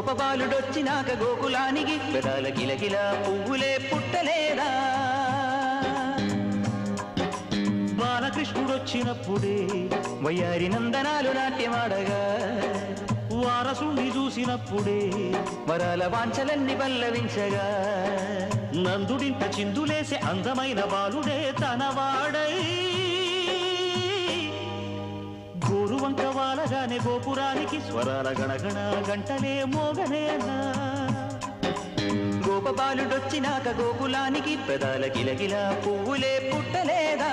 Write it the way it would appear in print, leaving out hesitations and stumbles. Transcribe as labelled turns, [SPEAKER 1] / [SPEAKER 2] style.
[SPEAKER 1] గోపబాలుడొచ్చినాక గోకులానికి పెదాల గిలగిల పువ్వులే పుట్టలేదా బాలకృష్ణుడొచ్చినప్పుడే వయ్యారి నందనాలు నాట్యమాడగా వారసుని చూసినప్పుడే వరాల వాంఛలన్నీ పల్లవించగా నందుడింట చిందులేసే అందమైన బాలుడే తనవాడై గోరువంక వాలగానే గోపురానికి స్వరాల గణగణ గంటలే మోగనేనా గోపబాలుడొచ్చినాక గోకులానికి పెదాల గిలగిల పువ్వులే పుట్టలేదా